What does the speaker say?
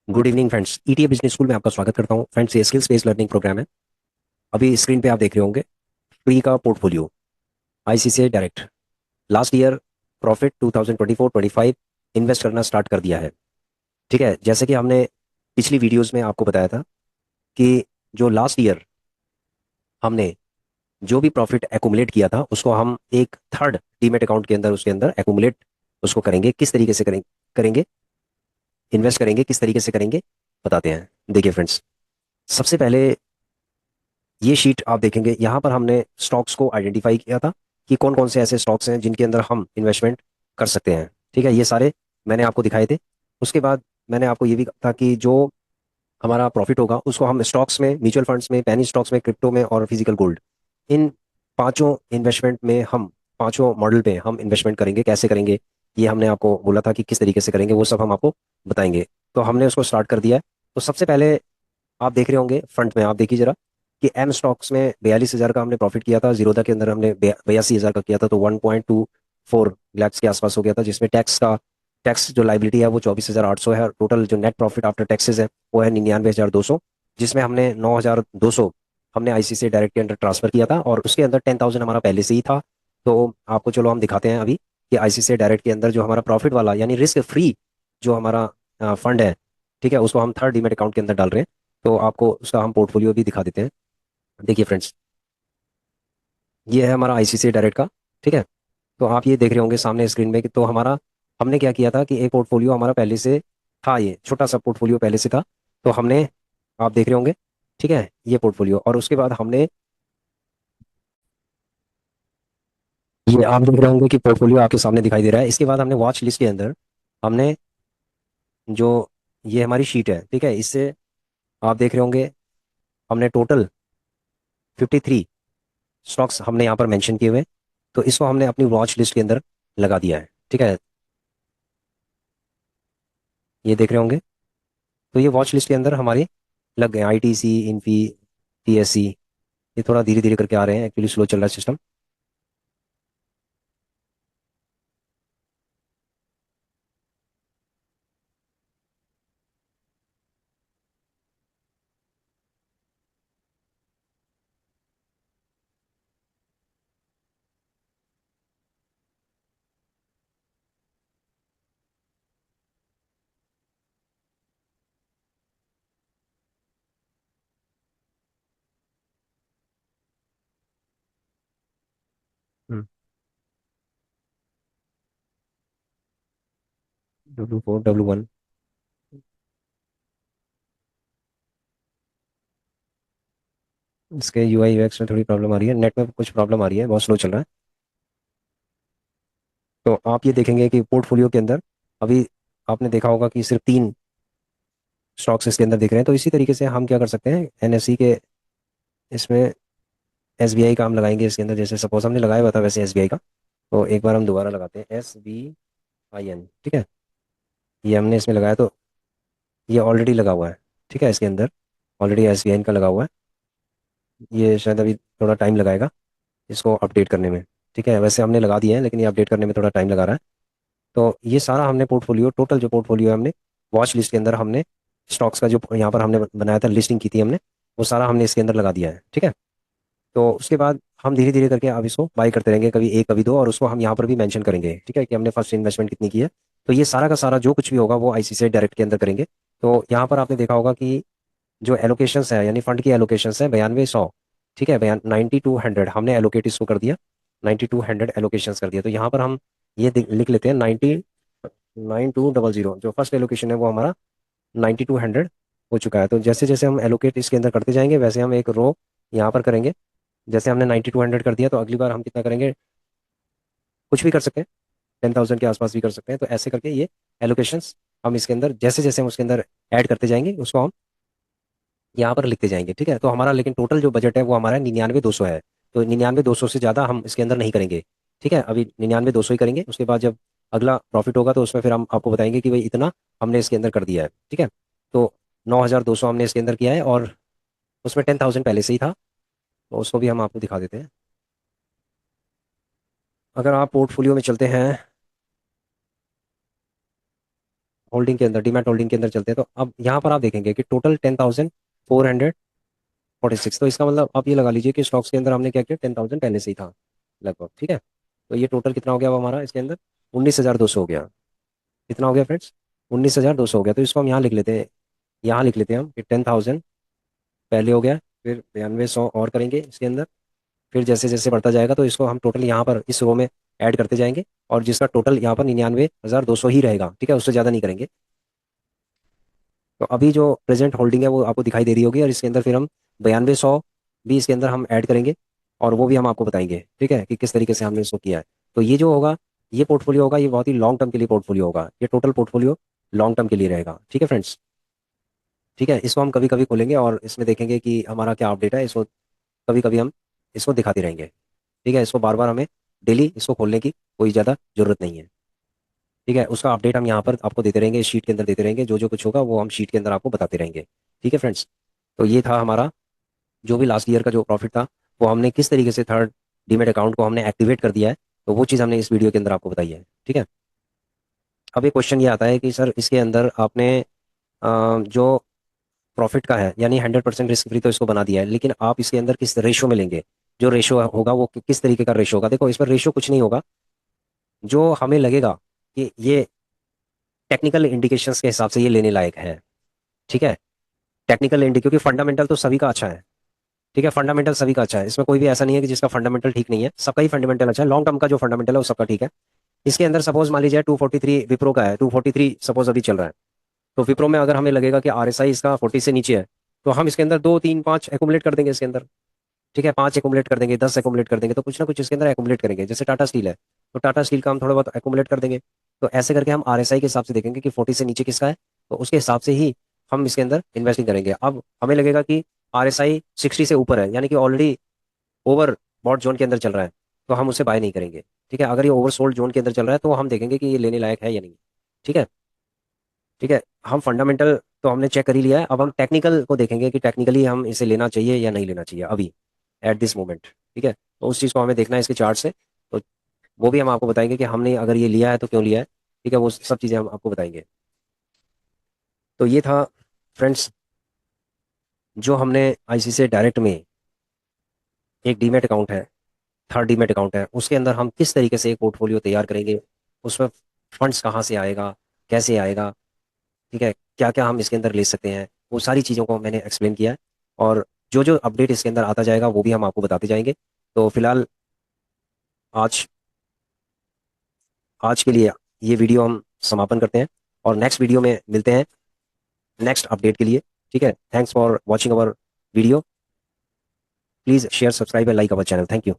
Good evening friends. ETA business school में आपका स्वागत करता हूं फ्रेंड्स। ये स्किल्स बेस्ड लर्निंग प्रोग्राम है। अभी स्क्रीन पे आप देख रहे होंगे फ्री का portfolio ICCI direct last year profit 2024-25 invest करना स्टार्ट कर दिया है। ठीक है, जैसे कि हमने पिछली वीडियोस में आपको बताया था कि जो लास्ट ईयर हमने जो भी प्रॉफिट एक्यूमुलेट किया था उसको हम एक थर्ड डीमेट अकाउंट के अंदर उसके अंदर एक्यूमुलेट उसको करेंगे। किस तरीके से करेंगे, इन्वेस्ट करेंगे किस तरीके से करेंगे, बताते हैं। देखिए फ्रेंड्स, सबसे पहले ये शीट आप देखेंगे, यहाँ पर हमने स्टॉक्स को आइडेंटिफाई किया था कि कौन कौन से ऐसे स्टॉक्स हैं जिनके अंदर हम इन्वेस्टमेंट कर सकते हैं। ठीक है, ये सारे मैंने आपको दिखाए थे। उसके बाद मैंने आपको ये भी कहा था कि जो हमारा प्रॉफिट होगा उसको हम स्टॉक्स में, म्यूचुअल फंड्स में, पेनी स्टॉक्स में, क्रिप्टो में और फिजिकल गोल्ड, इन पांचों इन्वेस्टमेंट में हम, पांचों मॉडल पे हम इन्वेस्टमेंट करेंगे। कैसे करेंगे ये हमने आपको बोला था कि किस तरीके से करेंगे, वो सब हम आपको बताएंगे। तो हमने उसको स्टार्ट कर दिया है। तो सबसे पहले आप देख रहे होंगे फ्रंट में, आप देखिए जरा कि एम स्टॉक्स में 42,000 का हमने प्रॉफिट किया था। जीरोधा के अंदर हमने 82,000 का किया था, तो 1.24 लाख के आसपास हो गया था, जिसमें टैक्स जो लाइबिलिटी है वो 24,800 है। टोटल जो नेट प्रॉफिट आफ्टर टैक्सेस है वो है 99,200, जिसमें हमने 9,200 हमने आईसीसीआई डायरेक्ट के अंदर ट्रांसफर किया था, और उसके अंदर 10,000 हमारा पहले से ही था। तो आपको चलो हम दिखाते हैं अभी कि आईसीसीआई डायरेक्ट के अंदर जो हमारा प्रॉफिट वाला यानी रिस्क फ्री जो हमारा फंड है, ठीक है, उसको हम थर्ड डीमेट अकाउंट के अंदर डाल रहे हैं। तो आपको उसका हम पोर्टफोलियो भी दिखा देते हैं। देखिए फ्रेंड्स, ये है हमारा आईसीसीआई डायरेक्ट का। ठीक है, तो आप ये देख रहे होंगे सामने स्क्रीन में कि तो हमारा, हमने क्या किया था कि एक पोर्टफोलियो हमारा पहले से था, ये छोटा सा पोर्टफोलियो पहले से था। तो हमने, आप देख रहे होंगे, ठीक है, ये पोर्टफोलियो, और उसके बाद हमने, ये आप देख रहे होंगे कि पोर्टफोलियो आपके सामने दिखाई दे रहा है। इसके बाद हमने वॉच लिस्ट के अंदर हमने जो, ये हमारी शीट है, ठीक है, इससे आप देख रहे होंगे हमने टोटल 53 स्टॉक्स हमने यहाँ पर मेंशन किए हुए हैं। तो इसको हमने अपनी वॉच लिस्ट के अंदर लगा दिया है। ठीक है, ये देख रहे होंगे, तो ये वॉच लिस्ट के अंदर हमारे लग गए आईटीसी, इन्फी, टीएससी। ये थोड़ा धीरे धीरे करके आ रहे हैं, एक्चुअली स्लो चल रहा है सिस्टम। W4 W1, इसके यूआई यूएक्स में थोड़ी प्रॉब्लम आ रही है, नेट में कुछ प्रॉब्लम आ रही है, बहुत स्लो चल रहा है। तो आप ये देखेंगे कि पोर्टफोलियो के अंदर अभी आपने देखा होगा कि सिर्फ 3 स्टॉक्स इसके अंदर दिख रहे हैं। तो इसी तरीके से हम क्या कर सकते हैं, एनएससी के इसमें एसबीआई का हम लगाएंगे इसके अंदर। जैसे सपोज हमने लगाया हुआ था वैसे एसबीआई का, तो एक बार हम दोबारा लगाते हैं SBIN। ठीक है, ये हमने इसमें लगाया, तो ये ऑलरेडी लगा हुआ है। ठीक है, इसके अंदर ऑलरेडी एसबीआई का लगा हुआ है। ये शायद अभी थोड़ा टाइम लगाएगा इसको अपडेट करने में। ठीक है, वैसे हमने लगा दिए हैं लेकिन ये अपडेट करने में थोड़ा टाइम लगा रहा है। तो ये सारा हमने पोर्टफोलियो, टोटल जो पोर्टफोलियो है हमने वॉच लिस्ट के अंदर हमने स्टॉक्स का जो यहाँ पर हमने बनाया था, लिस्टिंग की थी हमने, वो सारा हमने इसके अंदर लगा दिया है। ठीक है, तो उसके बाद हम धीरे धीरे करके अब इसको बाई करते रहेंगे, कभी एक कभी दो, और उसको हम यहाँ पर भी मेंशन करेंगे। ठीक है, कि हमने फर्स्ट इन्वेस्टमेंट कितनी की है। तो ये सारा का सारा जो कुछ भी होगा वो आईसीसीआई डायरेक्ट के अंदर करेंगे। तो यहाँ पर आपने देखा होगा कि जो एलोकेशंस है यानी फंड की एलोकेशंस है 9200। ठीक है, 9200 हमने एलोकेट इसको कर दिया, 9200 एलोकेशंस कर दिया। तो यहाँ पर हम ये लिख लेते हैं 9200। जो फर्स्ट एलोकेशन है वो हमारा 9200 हो चुका है। तो जैसे जैसे हम एलोकेट इसके अंदर करते जाएंगे वैसे हम एक रो यहाँ पर करेंगे। जैसे हमने 9200 कर दिया, तो अगली बार हम कितना करेंगे, कुछ भी कर सकते हैं, 10,000 के आसपास भी कर सकते हैं। तो ऐसे करके ये एलोकेशंस हम इसके अंदर जैसे जैसे हम उसके अंदर ऐड करते जाएंगे उसको हम यहाँ पर लिखते जाएंगे। ठीक है, तो हमारा लेकिन टोटल जो बजट है वो हमारा 99,200 है। तो 99,200 से ज़्यादा हम इसके अंदर नहीं करेंगे। ठीक है, अभी 99,200 ही करेंगे। उसके बाद जब अगला प्रॉफिट होगा तो उसमें फिर हम आपको बताएंगे कि भाई इतना हमने इसके अंदर कर दिया है। ठीक है, तो 9,200 हमने इसके अंदर किया है, और उसमें 10,000 पहले से ही था, तो उसको भी हम आपको दिखा देते हैं। अगर आप पोर्टफोलियो में चलते हैं होल्डिंग के अंदर, डीमैट होल्डिंग के अंदर चलते हैं, तो अब यहाँ पर आप देखेंगे कि टोटल 10,446। तो इसका मतलब आप ये लगा लीजिए कि स्टॉक्स के अंदर हमने क्या किया, 10,000 पहले से ही था लगभग, ठीक है। तो ये टोटल कितना हो गया अब हमारा इसके अंदर, 19,200 हो गया। कितना हो गया फ्रेंड्स, 19,200 हो गया। तो इसको हम यहाँ लिख लेते हैं, यहाँ लिख लेते हैं हम कि 10,000 पहले हो गया, फिर 9200 और करेंगे इसके अंदर, फिर जैसे जैसे बढ़ता जाएगा तो इसको हम टोटल यहाँ पर इस रो में ऐड करते जाएंगे, और जिसका टोटल यहाँ पर 99,200 ही रहेगा, ठीक है, उससे ज़्यादा नहीं करेंगे। तो अभी जो प्रेजेंट होल्डिंग है वो आपको दिखाई दे रही होगी, और इसके अंदर फिर हम 9200 भी इसके अंदर हम ऐड करेंगे, और वो भी हम आपको बताएंगे, ठीक है, कि किस तरीके से हमने इसको किया है। तो ये जो होगा, ये पोर्टफोलियो होगा, ये बहुत ही लॉन्ग टर्म के लिए पोर्टफोलियो होगा, ये टोटल पोर्टफोलियो लॉन्ग टर्म के लिए रहेगा, ठीक है फ्रेंड्स। ठीक है, इसको हम कभी कभी खोलेंगे और इसमें देखेंगे कि हमारा क्या अपडेट है, इसको कभी कभी हम इसको दिखाते रहेंगे, ठीक है। इसको बार बार हमें डेली इसको खोलने की कोई ज़्यादा जरूरत नहीं है, ठीक है। उसका अपडेट हम यहाँ पर आपको देते रहेंगे, इस शीट के अंदर देते रहेंगे, जो जो कुछ होगा वो हम शीट के अंदर आपको बताते रहेंगे, ठीक है फ्रेंड्स। तो ये था हमारा जो भी लास्ट ईयर का जो प्रॉफिट था, वो हमने किस तरीके से थर्ड डीमेट अकाउंट को हमने एक्टिवेट कर दिया है, तो वो चीज़ हमने इस वीडियो के अंदर आपको बताई है, ठीक है। अब एक क्वेश्चन ये आता है कि सर इसके अंदर आपने जो प्रॉफिट का है, यानी 100% रिस्क फ्री तो इसको बना दिया है, लेकिन आप इसके अंदर किस रेशो में लेंगे, जो रेशो होगा वो किस तरीके का रेशो होगा। देखो, इस पर रेशो कुछ नहीं होगा, जो हमें लगेगा कि ये टेक्निकल इंडिकेशंस के हिसाब से ये लेने लायक है, ठीक है। टेक्निकल इंडी क्योंकि फंडामेंटल तो सभी का अच्छा है, ठीक है, फंडामेंटल सभी का अच्छा है, इसमें कोई भी ऐसा नहीं है कि जिसका फंडामेंटल ठीक नहीं है, सबका ही फंडामेंटल अच्छा है, लॉन्ग टर्म का जो फंडामेंटल है वो सबका ठीक है। इसके अंदर सपोज मान लीजिए 243 विप्रो का है, 243 सपोज अभी चल रहा है, तो विप्रो में अगर हमें लगेगा कि आरएसआई इसका 40 से नीचे है, तो हम इसके अंदर 2 3 5 एकुमुलेट कर देंगे इसके अंदर, ठीक है, 5 एकुमुलेट कर देंगे, 10 एकुमुलेट कर देंगे, तो कुछ ना कुछ इसके अंदर एकुमुलेट करेंगे। जैसे टाटा स्टील है, तो टाटा स्टील का हम थोड़ा बहुत एकुमुलेट कर देंगे। तो ऐसे करके हम आरएसआई के हिसाब से देखेंगे कि 40 से नीचे किसका है, तो उसके हिसाब से ही हम इसके अंदर इन्वेस्टिंग करेंगे। अब हमें लगेगा कि आरएसआई 60 से ऊपर है, यानी कि ऑलरेडी ओवर बॉट जोन के अंदर चल रहा है, तो हम उसे बाय नहीं करेंगे, ठीक है। अगर ये ओवर सोल्ड जोन के अंदर चल रहा है तो हम देखेंगे कि ये लेने लायक है या नहीं, ठीक है। ठीक है, हम फंडामेंटल तो हमने चेक कर ही लिया है, अब हम टेक्निकल को देखेंगे कि टेक्निकली हम इसे लेना चाहिए या नहीं लेना चाहिए अभी, एट दिस मोमेंट, ठीक है। तो उस चीज़ को हमें देखना है इसके चार्ट से, तो वो भी हम आपको बताएंगे कि हमने अगर ये लिया है तो क्यों लिया है, ठीक है, वो सब चीज़ें हम आपको बताएंगे। तो ये था फ्रेंड्स, जो हमने आईसीआईसीआई डायरेक्ट में एक डीमेट अकाउंट है, थर्ड डीमेट अकाउंट है, उसके अंदर हम किस तरीके से एक पोर्टफोलियो तैयार करेंगे, उसमें फंड्स कहाँ से आएगा, कैसे आएगा, ठीक है, क्या क्या हम इसके अंदर ले सकते हैं, वो सारी चीज़ों को मैंने एक्सप्लेन किया है। और जो जो अपडेट इसके अंदर आता जाएगा वो भी हम आपको बताते जाएंगे। तो फिलहाल आज आज के लिए ये वीडियो हम समापन करते हैं, और नेक्स्ट वीडियो में मिलते हैं नेक्स्ट अपडेट के लिए, ठीक है। Thanks for watching our video, please share, subscribe and like our channel, thank you.